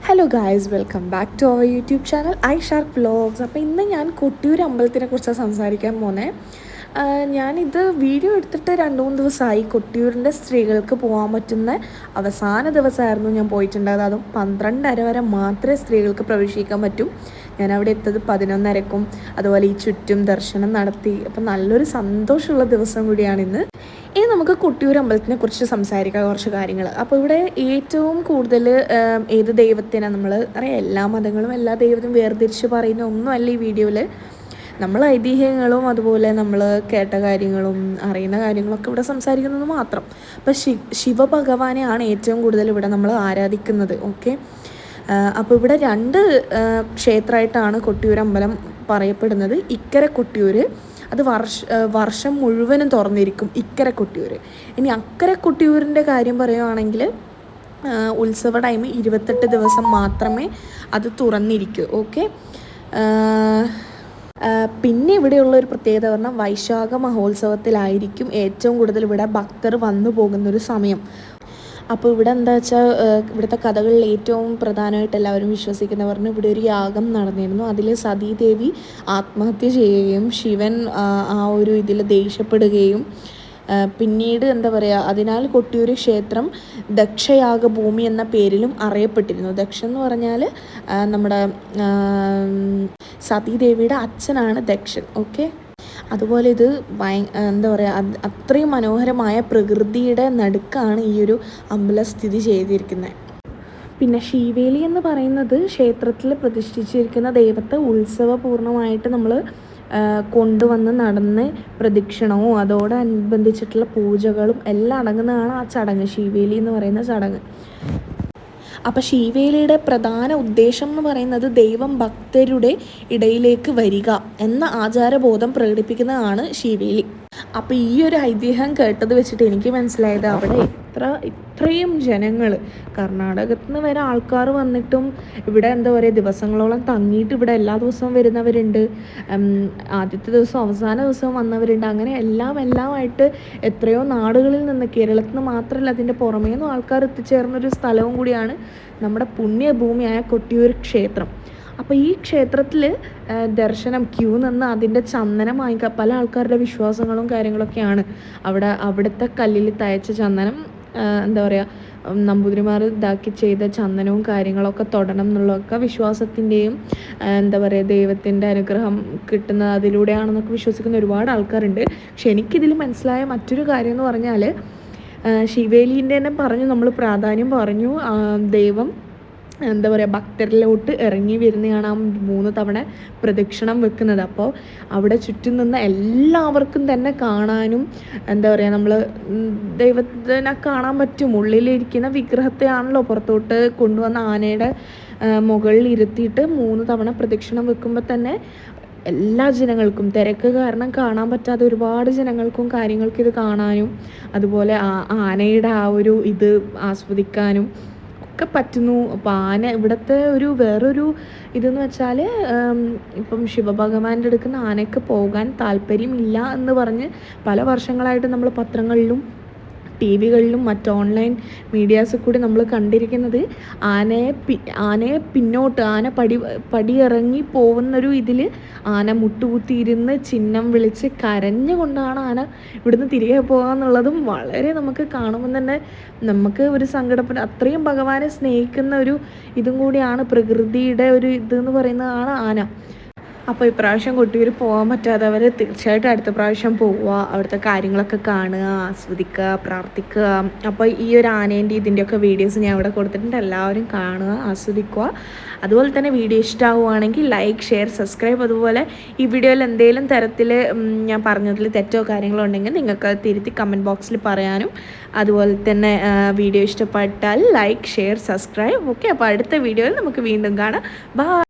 Hello guys, welcome back to our YouTube channel ഐഷാർക്ക് vlogs. അപ്പോൾ ഇന്ന് ഞാൻ കൊട്ടിയൂർ അമ്പലത്തിനെ കുറിച്ചാണ് സംസാരിക്കാൻ പോകുന്നത്. ഞാനിത് വീഡിയോ എടുത്തിട്ട് 2-3 ദിവസമായി. കൊട്ടിയൂരിൻ്റെ സ്ത്രീകൾക്ക് പോകാൻ പറ്റുന്ന അവസാന ദിവസമായിരുന്നു ഞാൻ പോയിട്ടുണ്ടായത്. അതും 12:30 വരെ മാത്രമേ സ്ത്രീകൾക്ക് പ്രവേശിക്കാൻ പറ്റൂ. ഞാൻ അവിടെ എത്തത് 11:30ക്കും. അതുപോലെ ഈ ചുറ്റും ദർശനം നടത്തി. അപ്പം നല്ലൊരു സന്തോഷമുള്ള ദിവസം കൂടിയാണിന്ന്. ഇനി നമുക്ക് കൊട്ടിയൂർ അമ്പലത്തിനെ കുറിച്ച് സംസാരിക്കാം കുറച്ച് കാര്യങ്ങൾ. അപ്പോൾ ഇവിടെ ഏറ്റവും കൂടുതൽ ഏത് ദൈവത്തിനാണ് നമ്മൾ അറിയാം, എല്ലാ മതങ്ങളും എല്ലാ ദൈവത്തിനും വേർതിരിച്ച് പറയുന്ന ഒന്നുമല്ല ഈ വീഡിയോയിൽ. നമ്മൾ ഐതിഹ്യങ്ങളും അതുപോലെ നമ്മൾ കേട്ട കാര്യങ്ങളും അറിയുന്ന കാര്യങ്ങളൊക്കെ ഇവിടെ സംസാരിക്കുന്നത് മാത്രം. അപ്പോൾ ശിവഭഗവാനെയാണ് ഏറ്റവും കൂടുതൽ ഇവിടെ നമ്മൾ ആരാധിക്കുന്നത്. ഓക്കെ, അപ്പോൾ ഇവിടെ 2 ക്ഷേത്രമായിട്ടാണ് കൊട്ടിയൂർ അമ്പലം പറയപ്പെടുന്നത്. ഇക്കര കൊട്ടിയൂർ, അത് വർഷം മുഴുവനും തുറന്നിരിക്കും ഇക്കര കൊട്ടിയൂർ. ഇനി അക്കരെ കൊട്ടിയൂരിൻ്റെ കാര്യം പറയുകയാണെങ്കിൽ ഉത്സവ ടൈം 28 ദിവസം മാത്രമേ അത് തുറന്നിരിക്കൂ. ഓക്കെ, പിന്നെ ഇവിടെയുള്ള ഒരു പ്രത്യേകത പറഞ്ഞാൽ വൈശാഖ മഹോത്സവത്തിലായിരിക്കും ഏറ്റവും കൂടുതൽ ഇവിടെ ഭക്തർ വന്നു പോകുന്നൊരു സമയം. അപ്പോൾ ഇവിടെ എന്താ വെച്ചാൽ ഇവിടുത്തെ കഥകളിൽ ഏറ്റവും പ്രധാനമായിട്ട് എല്ലാവരും വിശ്വസിക്കുന്ന പറഞ്ഞാൽ ഇവിടെ ഒരു യാഗം നടന്നിരുന്നു. അതിൽ സതീദേവി ആത്മഹത്യ ചെയ്യുകയും ശിവൻ ആ ഒരു ഇതിൽ ദേഷ്യപ്പെടുകയും പിന്നീട് എന്താ പറയുക, അതിനാൽ കൊട്ടിയൂർ ക്ഷേത്രം ദക്ഷയാഗഭൂമി എന്ന പേരിലും അറിയപ്പെട്ടിരുന്നു. ദക്ഷ എന്ന് പറഞ്ഞാൽ നമ്മുടെ സതീദേവിയുടെ അച്ഛനാണ് ദക്ഷൻ. ഓക്കെ, അതുപോലെ ഇത് എന്താ പറയുക, അത്രയും മനോഹരമായ പ്രകൃതിയുടെ നടുക്കാണ് ഈ ഒരു അമ്പലം സ്ഥിതി ചെയ്തിരിക്കുന്നത്. പിന്നെ ശീവേലി എന്ന് പറയുന്നത് ക്ഷേത്രത്തിൽ പ്രതിഷ്ഠിച്ചിരിക്കുന്ന ദൈവത്തെ ഉത്സവപൂർണ്ണമായിട്ട് നമ്മൾ കൊണ്ടുവന്ന് നടന്ന് പ്രദക്ഷിണവും അതോടനുബന്ധിച്ചിട്ടുള്ള പൂജകളും എല്ലാം അടങ്ങുന്നതാണ് ആ ചടങ്ങ്, ശീവേലി എന്ന് പറയുന്ന ചടങ്ങ്. അപ്പോൾ ശീവേലിയുടെ പ്രധാന ഉദ്ദേശം എന്ന് പറയുന്നത് ദൈവം ഭക്തരുടെ ഇടയിലേക്ക് വരിക എന്ന ആചാരബോധം പ്രകടിപ്പിക്കുന്നതാണ് ശീവേലി. അപ്പോൾ ഈ ഒരു ഐതിഹ്യം കേട്ടത് വെച്ചിട്ട് എനിക്ക് മനസ്സിലായത് അവിടെ ഇത്രയും ജനങ്ങൾ കർണാടകത്തിൽ നിന്ന് വരെ ആൾക്കാർ വന്നിട്ടും ഇവിടെ എന്താ പറയുക ദിവസങ്ങളോളം തങ്ങിയിട്ട് ഇവിടെ എല്ലാ ദിവസവും വരുന്നവരുണ്ട്, ആദ്യത്തെ ദിവസം അവസാന ദിവസവും വന്നവരുണ്ട്. അങ്ങനെ എല്ലാമായിട്ട് എത്രയോ നാടുകളിൽ നിന്ന്, കേരളത്തിൽ നിന്ന് മാത്രമല്ല അതിൻ്റെ പുറമേ നിന്നും ആൾക്കാർ എത്തിച്ചേർന്നൊരു സ്ഥലവും കൂടിയാണ് നമ്മുടെ പുണ്യഭൂമിയായ കൊട്ടിയൂർ ക്ഷേത്രം. അപ്പോൾ ഈ ക്ഷേത്രത്തിൽ ദർശനം ക്യൂ നിന്ന് അതിൻ്റെ ചന്ദനം വാങ്ങിക്കുക പല ആൾക്കാരുടെ വിശ്വാസങ്ങളും കാര്യങ്ങളൊക്കെയാണ്. അവിടുത്തെ കല്ലിൽ തയ്ച്ച ചന്ദനം എന്താ പറയുക, നമ്പൂതിരിമാർ ഇതാക്കി ചെയ്ത ചന്ദനവും കാര്യങ്ങളൊക്കെ തൊടണം എന്നുള്ളതൊക്കെ വിശ്വാസത്തിൻ്റെയും എന്താ പറയുക ദൈവത്തിൻ്റെ അനുഗ്രഹം കിട്ടുന്നത് അതിലൂടെയാണെന്നൊക്കെ വിശ്വസിക്കുന്ന ഒരുപാട് ആൾക്കാരുണ്ട്. പക്ഷെ എനിക്കിതിൽ മനസ്സിലായ മറ്റൊരു കാര്യം എന്ന് പറഞ്ഞാൽ ശിവേലീൻ്റെ തന്നെ നമ്മൾ പ്രാധാന്യം പറഞ്ഞു. ദൈവം എന്താ പറയുക ഭക്തരിലോട്ട് ഇറങ്ങി വരുന്നതാണ് ആ 3 തവണ പ്രദക്ഷിണം വെക്കുന്നത്. അപ്പോൾ അവിടെ ചുറ്റും നിന്ന് എല്ലാവർക്കും തന്നെ കാണാനും എന്താ പറയുക നമ്മൾ ദൈവത്തിനെ കാണാൻ പറ്റും. ഉള്ളിലിരിക്കുന്ന വിഗ്രഹത്തെയാണല്ലോ പുറത്തോട്ട് കൊണ്ടുവന്ന ആനയുടെ മുകളിൽ ഇരുത്തിയിട്ട് 3 തവണ പ്രദക്ഷിണം വെക്കുമ്പോൾ തന്നെ എല്ലാ ജനങ്ങൾക്കും, തിരക്ക് കാരണം കാണാൻ പറ്റാത്ത ഒരുപാട് ജനങ്ങൾക്കും കാര്യങ്ങൾക്കും ഇത് കാണാനും അതുപോലെ ആനയുടെ ആ ഒരു ഇത് ആസ്വദിക്കാനും ഒക്കെ പറ്റുന്നു. അപ്പോൾ ആന ഇവിടുത്തെ വേറൊരു ഇതെന്ന് വെച്ചാൽ ഇപ്പം ശിവഭഗവാന്റെ അടുക്കുന്ന ആനയ്ക്ക് പോകാൻ താല്പര്യമില്ല എന്ന് പറഞ്ഞ് പല വർഷങ്ങളായിട്ട് നമ്മൾ പത്രങ്ങളിലും ടി വികളിലും മറ്റ് ഓൺലൈൻ മീഡിയാസിൽ കൂടി നമ്മൾ കണ്ടിരിക്കുന്നത് ആനയെ പിന്നോട്ട് പടിയിറങ്ങി പോകുന്നൊരു ഇതിൽ ആന മുട്ടുകുത്തിയിരുന്ന് ചിഹ്നം വിളിച്ച് കരഞ്ഞുകൊണ്ടാണ് ആന ഇവിടുന്ന് തിരികെ പോകുക എന്നുള്ളതും വളരെ നമുക്ക് കാണുമ്പോൾ തന്നെ നമുക്ക് ഒരു സങ്കടപ്പെട്ട്, അത്രയും ഭഗവാനെ സ്നേഹിക്കുന്ന ഒരു ഇതും കൂടിയാണ് പ്രകൃതിയുടെ ഒരു ഇതെന്ന് പറയുന്നതാണ് ആന. അപ്പോൾ ഇപ്രാവശ്യം കൊട്ടിയൂർ പോകാൻ പറ്റാത്തവർ തീർച്ചയായിട്ടും അടുത്ത പ്രാവശ്യം പോവുക, അവിടുത്തെ കാര്യങ്ങളൊക്കെ കാണുക, ആസ്വദിക്കുക, പ്രാർത്ഥിക്കുക. അപ്പോൾ ഈ ഒരു ആനേൻ്റെ ഇതിൻ്റെയൊക്കെ വീഡിയോസ് ഞാൻ ഇവിടെ കൊടുത്തിട്ടുണ്ട്, എല്ലാവരും കാണുക, ആസ്വദിക്കുക. അതുപോലെ തന്നെ വീഡിയോ ഇഷ്ടമാവുകയാണെങ്കിൽ ലൈക്ക്, ഷെയർ, സബ്സ്ക്രൈബ്. അതുപോലെ ഈ വീഡിയോയിൽ എന്തെങ്കിലും തരത്തിൽ ഞാൻ പറഞ്ഞതിൽ തെറ്റോ കാര്യങ്ങളോ ഉണ്ടെങ്കിൽ നിങ്ങൾക്ക് തിരുത്തി കമൻറ്റ് ബോക്സിൽ പറയാനും. അതുപോലെ തന്നെ വീഡിയോ ഇഷ്ടപ്പെട്ടാൽ ലൈക്ക്, ഷെയർ, സബ്സ്ക്രൈബ്. ഓക്കെ, അപ്പോൾ അടുത്ത വീഡിയോയിൽ നമുക്ക് വീണ്ടും കാണാം. ബൈ.